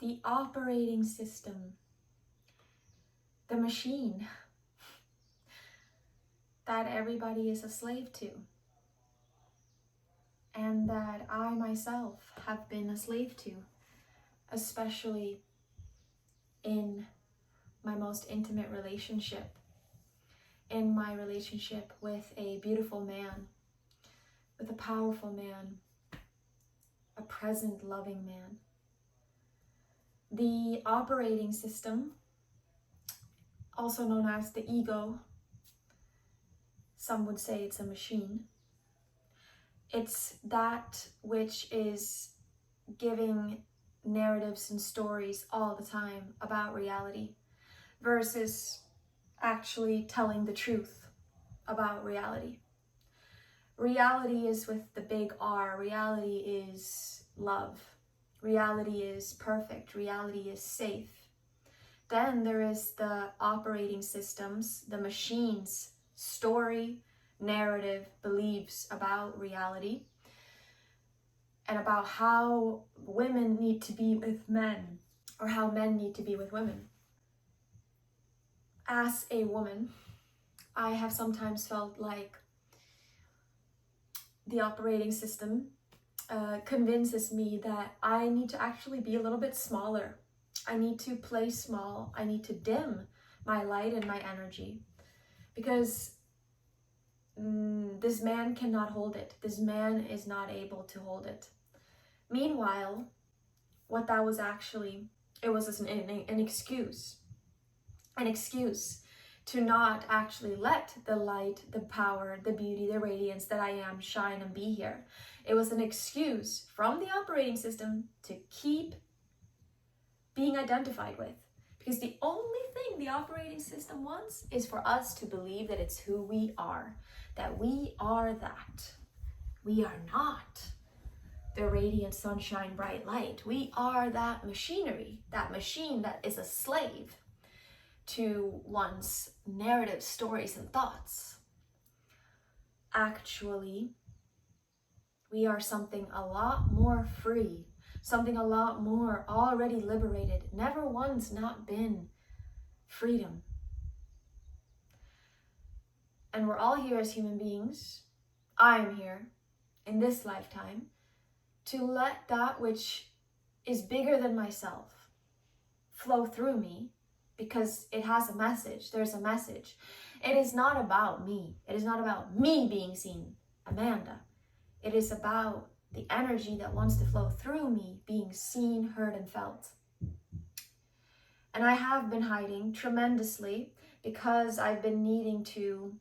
the operating system, the machine that everybody is a slave to, and that I myself have been a slave to, especially in my most intimate relationship, in my relationship with a beautiful man, with a powerful man, a present, loving man. The operating system, also known as the ego, some would say it's a machine. It's that which is giving narratives and stories all the time about reality versus actually telling the truth about reality. Reality is with the big R. Reality is love. Reality is perfect. Reality is safe. Then there is the operating systems, the machines, story, narrative, beliefs about reality, and about how women need to be with men, or how men need to be with women. As a woman, I have sometimes felt like the operating system convinces me that I need to actually be a little bit smaller. I need to play small. I need to dim my light and my energy, because this man cannot hold it. This man is not able to hold it. Meanwhile, what that was actually, it was an excuse to not actually let the light, the power, the beauty, the radiance that I am shine and be here. It was an excuse from the operating system to keep being identified with. Because the only thing the operating system wants is for us to believe that it's who we are, that we are that. We are not the radiant sunshine, bright light. We are that machinery, that machine that is a slave to one's narrative, stories, and thoughts. Actually, we are something a lot more free, something a lot more already liberated. Never once not been freedom. And we're all here as human beings. I am here in this lifetime to let that which is bigger than myself flow through me, because it has a message. There's a message. It is not about me. It is not about me being seen, Amanda. It is about the energy that wants to flow through me being seen, heard, and felt. And I have been hiding tremendously because I've been needing to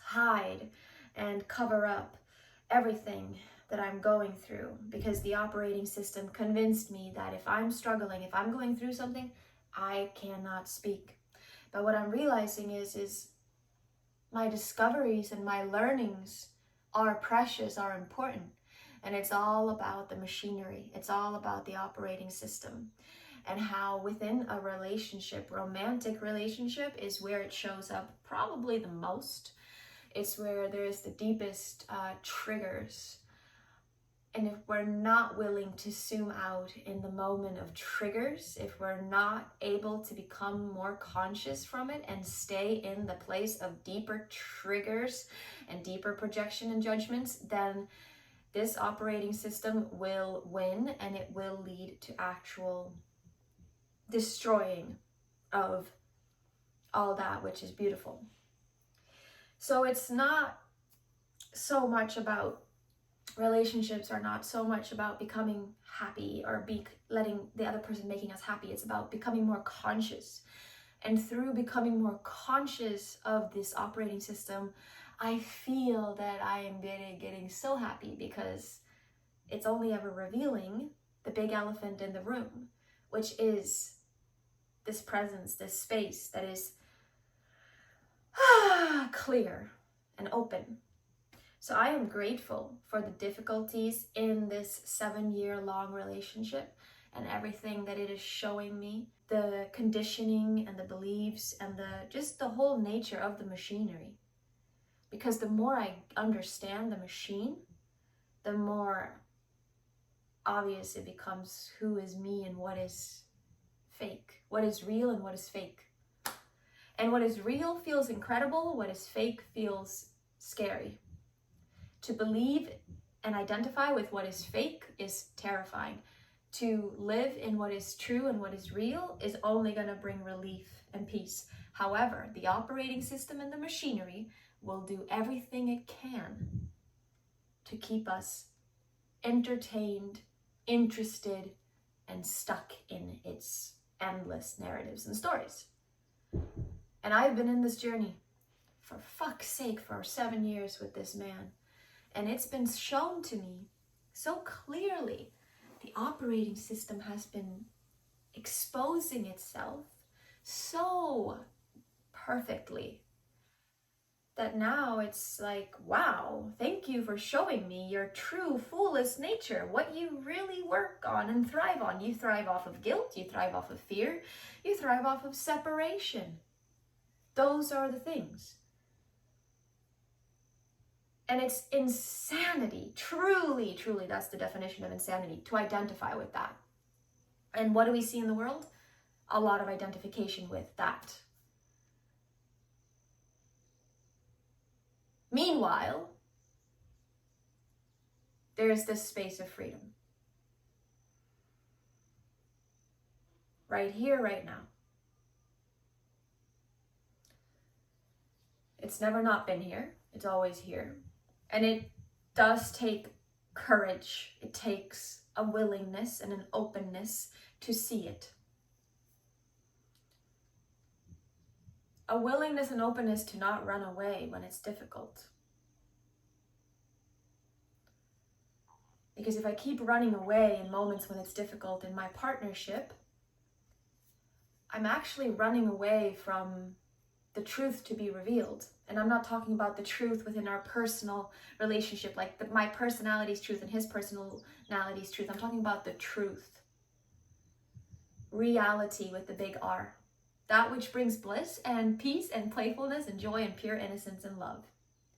hide and cover up everything that I'm going through, because the operating system convinced me that if I'm struggling, if I'm going through something, I cannot speak. But what I'm realizing is my discoveries and my learnings are precious, are important. And it's all about the machinery. It's all about the operating system, and how within a relationship, romantic relationship, is where it shows up probably the most. It's where there's the deepest triggers. And if we're not willing to zoom out in the moment of triggers, if we're not able to become more conscious from it and stay in the place of deeper triggers and deeper projection and judgments, then this operating system will win, and it will lead to actual destroying of all that which is beautiful. So it's not so much about, relationships are not so much about becoming happy or letting the other person making us happy. It's about becoming more conscious. And through becoming more conscious of this operating system, I feel that I am getting so happy, because it's only ever revealing the big elephant in the room, which is this presence, this space that is clear and open. So I am grateful for the difficulties in this 7-year-long relationship and everything that it is showing me, the conditioning and the beliefs and just the whole nature of the machinery. Because the more I understand the machine, the more obvious it becomes who is me and what is fake, what is real and what is fake. And what is real feels incredible, what is fake feels scary. To believe and identify with what is fake is terrifying. To live in what is true and what is real is only going to bring relief and peace. However, the operating system and the machinery will do everything it can to keep us entertained, interested, and stuck in its endless narratives and stories. And I've been in this journey, for fuck's sake, for 7 years with this man. And it's been shown to me so clearly. The operating system has been exposing itself so perfectly that now it's like, wow, thank you for showing me your true fullest nature, what you really work on and thrive on. You thrive off of guilt, you thrive off of fear, you thrive off of separation. Those are the things. And it's insanity, truly, truly, that's the definition of insanity, to identify with that. And what do we see in the world? A lot of identification with that. Meanwhile, there is this space of freedom. Right here, right now. It's never not been here. It's always here. And it does take courage. It takes a willingness and an openness to see it. A willingness and openness to not run away when it's difficult. Because if I keep running away in moments when it's difficult in my partnership, I'm actually running away from the truth to be revealed. And I'm not talking about the truth within our personal relationship, like my personality's truth and his personality's truth. I'm talking about the truth. Reality with the big R. That which brings bliss and peace and playfulness and joy and pure innocence and love.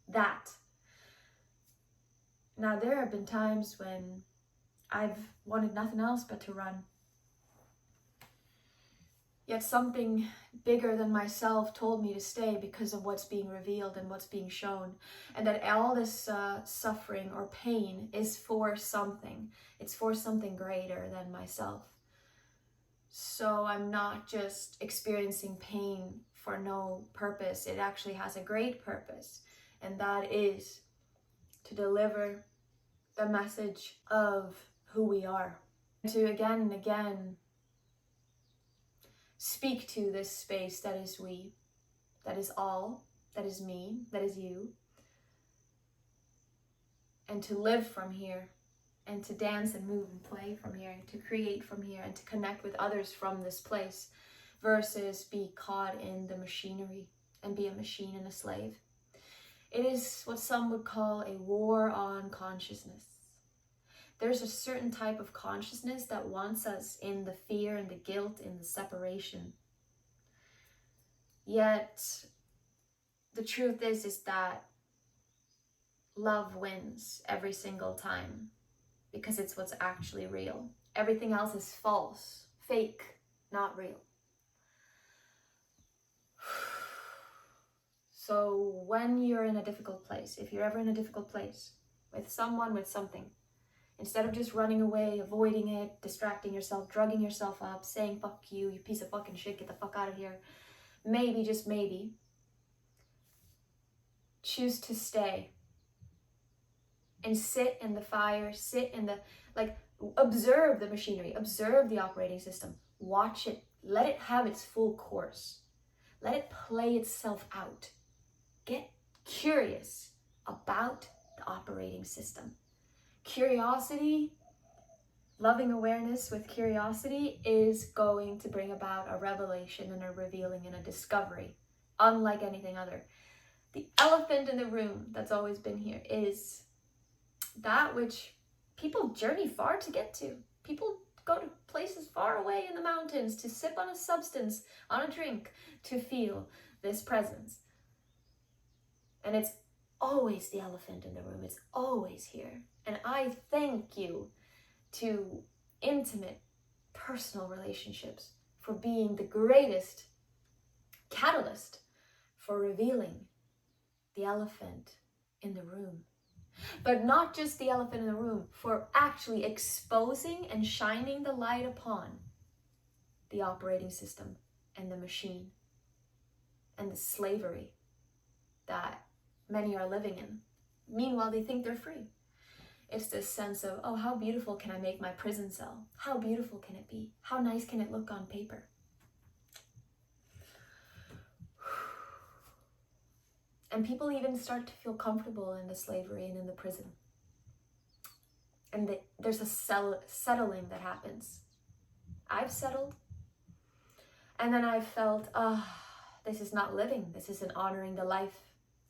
That. Now, there have been times when I've wanted nothing else but to run. Yet something bigger than myself told me to stay because of what's being revealed and what's being shown. And that all this suffering or pain is for something. It's for something greater than myself. So I'm not just experiencing pain for no purpose. It actually has a great purpose. And that is to deliver the message of who we are. To again and again speak to this space that is we, that is all, that is me, that is you. And to live from here, and to dance and move and play from here, and to create from here, and to connect with others from this place, versus be caught in the machinery and be a machine and a slave. It is what some would call a war on consciousness. There's a certain type of consciousness that wants us in the fear and the guilt, in the separation. Yet, the truth is that love wins every single time, because it's what's actually real. Everything else is false, fake, not real. So when you're in a difficult place, if you're ever in a difficult place, with someone, with something, instead of just running away, avoiding it, distracting yourself, drugging yourself up, saying, fuck you, you piece of fucking shit, get the fuck out of here. Maybe, just maybe, choose to stay and sit in the fire, sit in the, observe the machinery, observe the operating system, watch it, let it have its full course. Let it play itself out. Get curious about the operating system. Curiosity, loving awareness with curiosity is going to bring about a revelation and a revealing and a discovery, unlike anything other. The elephant in the room that's always been here is that which people journey far to get to. People go to places far away in the mountains to sip on a substance, on a drink, to feel this presence. And it's always the elephant in the room. It's always here. And I thank you to intimate, personal relationships, for being the greatest catalyst for revealing the elephant in the room. But not just the elephant in the room, for actually exposing and shining the light upon the operating system and the machine and the slavery that many are living in. Meanwhile, they think they're free. It's this sense of, oh, how beautiful can I make my prison cell? How beautiful can it be? How nice can it look on paper? And people even start to feel comfortable in the slavery and in the prison. And there's a settling that happens. I've settled. And then I've felt, this is not living. This isn't honoring the life.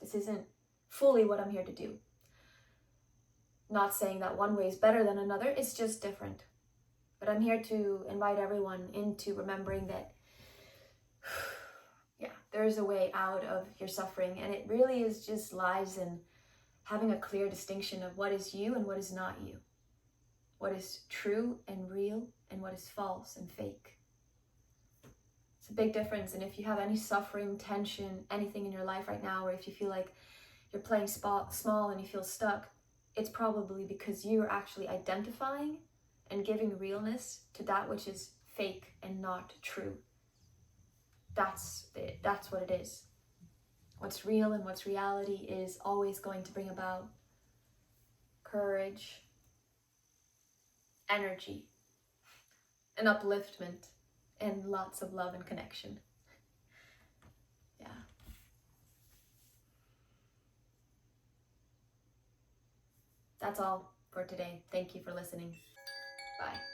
This isn't fully what I'm here to do. Not saying that one way is better than another. It's just different. But I'm here to invite everyone into remembering that there is a way out of your suffering, and it really is just lies in having a clear distinction of what is you and what is not you. What is true and real and what is false and fake. It's a big difference. And if you have any suffering, tension, anything in your life right now, or if you feel like you're playing small and you feel stuck, it's probably because you're actually identifying and giving realness to that which is fake and not true. That's what it is. What's real and what's reality is always going to bring about courage, energy, and upliftment, and lots of love and connection. Yeah. That's all for today. Thank you for listening. Bye.